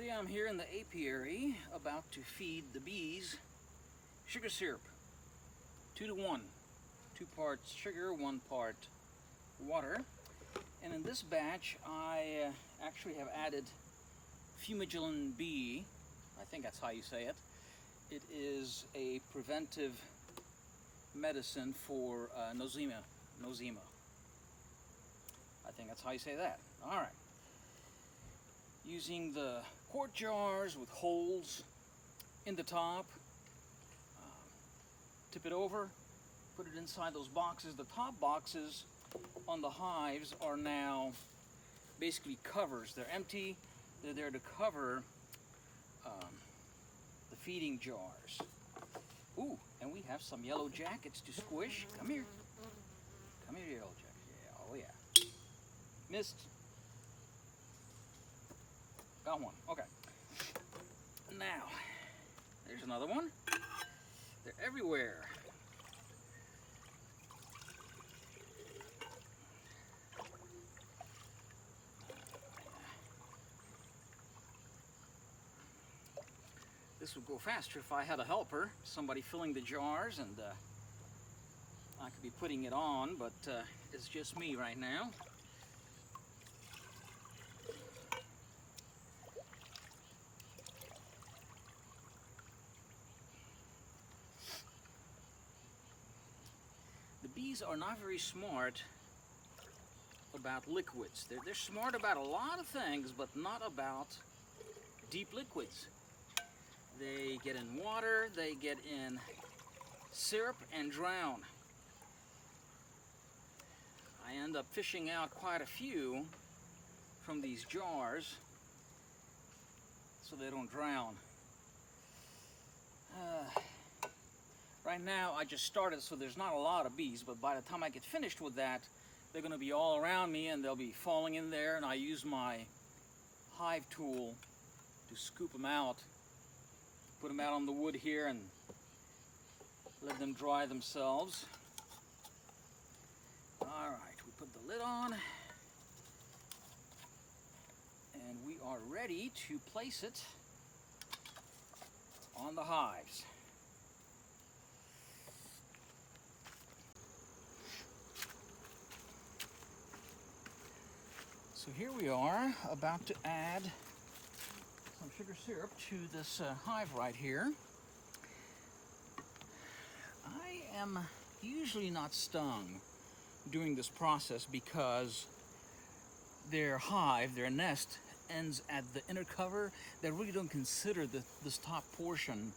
Today I'm here in the apiary about to feed the bees sugar syrup, 2 to 1, 2 parts sugar, 1 part water. And in this batch I actually have added Fumagillin B, I think that's how you say it. It is a preventive medicine for nosema. I think that's how you say that. All right. Using the quart jars with holes in the top, tip it over, put it inside those boxes. The top boxes on the hives are now basically covers. They're empty. They're there to cover the feeding jars. Ooh, and we have some yellow jackets to squish. Come here. Come here, yellow jackets. Yeah, oh yeah. Missed. Got one. Okay. Now, there's another one. They're everywhere. This would go faster if I had a helper, somebody filling the jars, and I could be putting it on, but it's just me right now. The bees are not very smart about liquids. They're smart about a lot of things, but not about deep liquids. They get in water, they get in syrup and drown. I end up fishing out quite a few from these jars so they don't drown. Right now I just started, so there's not a lot of bees, but by the time I get finished with that, they're going to be all around me and they'll be falling in there, and I use my hive tool to scoop them out, put them out on the wood here and let them dry themselves. Alright, we put the lid on and we are ready to place it on the hives. So here we are, about to add some sugar syrup to this hive right here. I am usually not stung during this process because their hive, their nest, ends at the inner cover. They really don't consider this top portion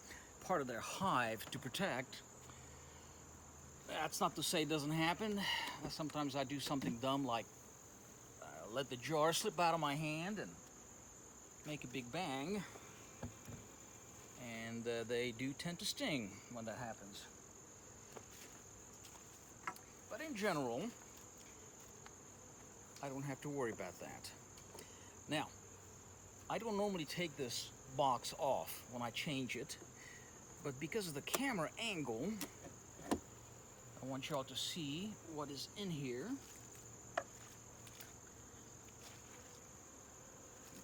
part of their hive to protect. That's not to say it doesn't happen. Sometimes I do something dumb like let the jar slip out of my hand and make a big bang, and they do tend to sting when that happens. But in general, I don't have to worry about that. Now, I don't normally take this box off when I change it, but because of the camera angle, I want y'all to see what is in here.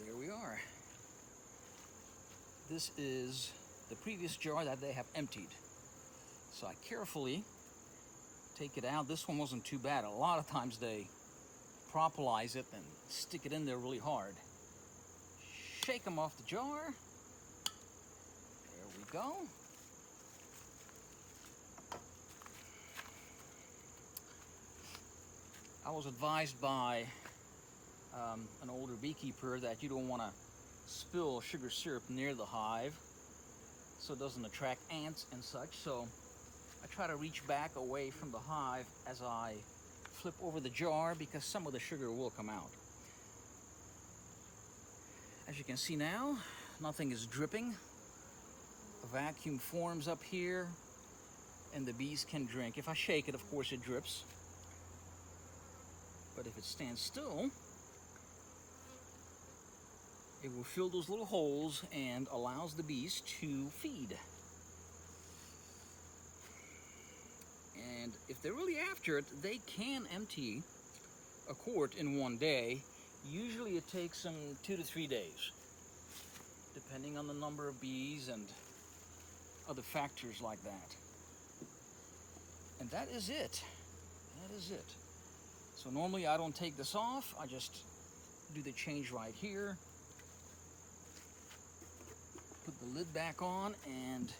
There we are. This is the previous jar that they have emptied. So I carefully take it out. This one wasn't too bad. A lot of times they propolize it and stick it in there really hard. Shake them off the jar. There we go. I was advised by an older beekeeper that you don't want to spill sugar syrup near the hive so it doesn't attract ants and such. So I try to reach back away from the hive as I flip over the jar, because some of the sugar will come out. As you can see now, nothing is dripping. A vacuum forms up here and the bees can drink. If I shake it, of course it drips. But if it stands still, it will fill those little holes and allows the bees to feed. And if they're really after it, they can empty a quart in one day. Usually it takes them 2 to 3 days. depending on the number of bees and other factors like that. And that is it. That is it. So normally I don't take this off. I just do the change right here. Put the lid back on and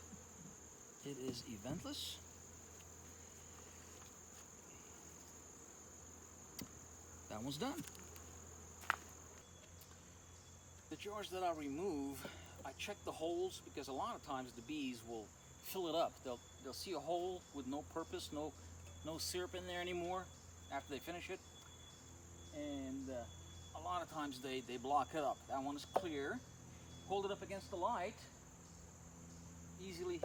it is eventless. That one's done. The jars that I remove, I check the holes because a lot of times the bees will fill it up. They'll see a hole with no purpose, no syrup in there anymore after they finish it. And a lot of times they block it up. That one is clear. Hold it up against the light. Easily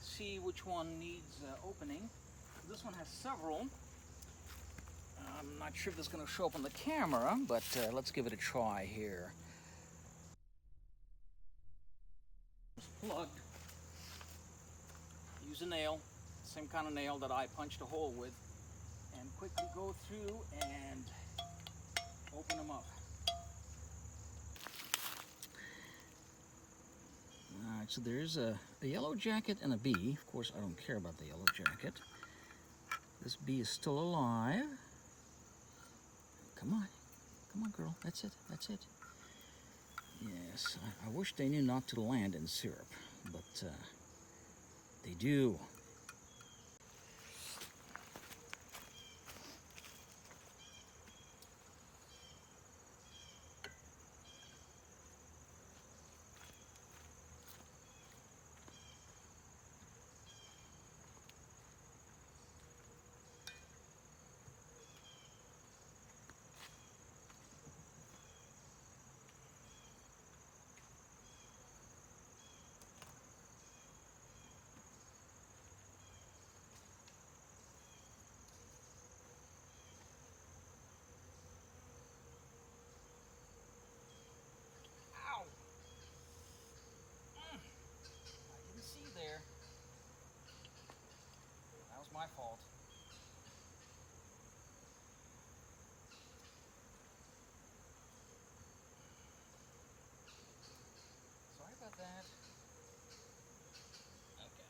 see which one needs opening. This one has several. I'm not sure if this is going to show up on the camera, but let's give it a try here. It's plugged. Use a nail, same kind of nail that I punched a hole with, and quickly go through and open them up. Alright, so there's a yellow jacket and a bee. Of course, I don't care about the yellow jacket. This bee is still alive. Come on. Come on, girl. That's it. That's it. Yes, I wish they knew not to land in syrup, but they do. My fault. Sorry about that. Okay.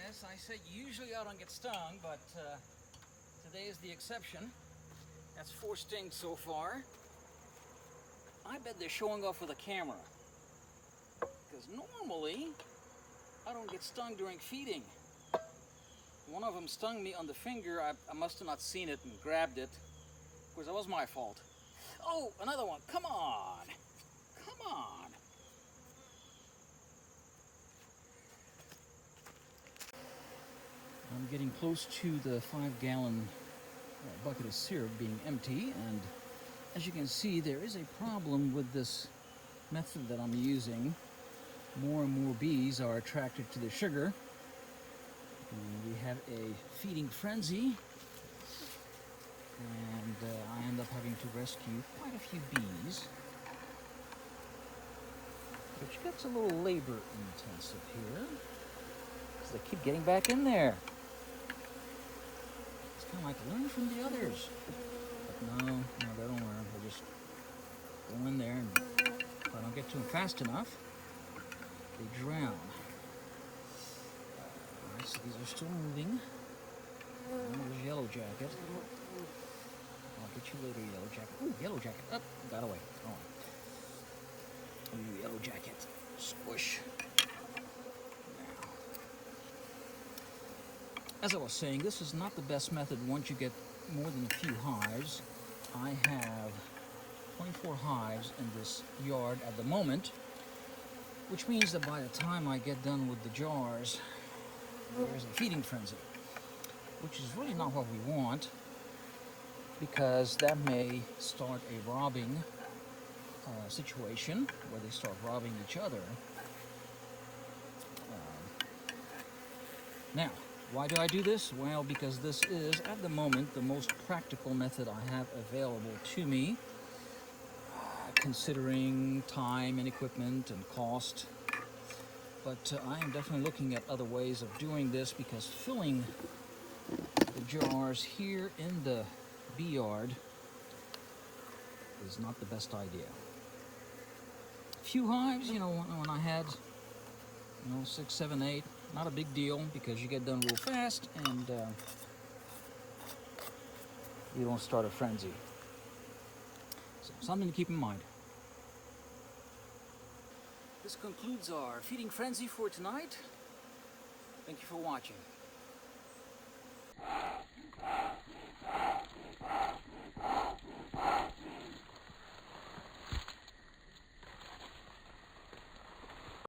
Yes, I said usually I don't get stung, but today is the exception. That's 4 stings so far. I bet they're showing off with a camera. Because normally, I don't get stung during feeding. One of them stung me on the finger. I must have not seen it and grabbed it. Of course, that was my fault. Oh, another one. Come on. Come on. I'm getting close to the 5-gallon bucket of syrup being empty, and as you can see, there is a problem with this method that I'm using. More and more bees are attracted to the sugar, and we have a feeding frenzy, and I end up having to rescue quite a few bees, which gets a little labor intensive here, because they keep getting back in there. It's kind of like learn from the others. But no, they don't to them fast enough, they drown. Alright, so these are still moving. There's Yellow Jacket. I'll get you later, Yellow Jacket. Ooh, Yellow Jacket. Up, got away. Oh. Ooh, Yellow Jacket. Squish. Now, as I was saying, this is not the best method once you get more than a few hives. I have 24 hives in this yard at the moment, which means that by the time I get done with the jars, there's a feeding frenzy, which is really not what we want, because that may start a robbing situation where they start robbing each other. Now, why do I do this? Well, because this is, at the moment, the most practical method I have available to me, considering time and equipment and cost. But I am definitely looking at other ways of doing this, because filling the jars here in the bee yard is not the best idea. Few hives, you know, when I had, 6, 7, 8, not a big deal, because you get done real fast and you don't start a frenzy. So something to keep in mind. This concludes our feeding frenzy for tonight. Thank you for watching.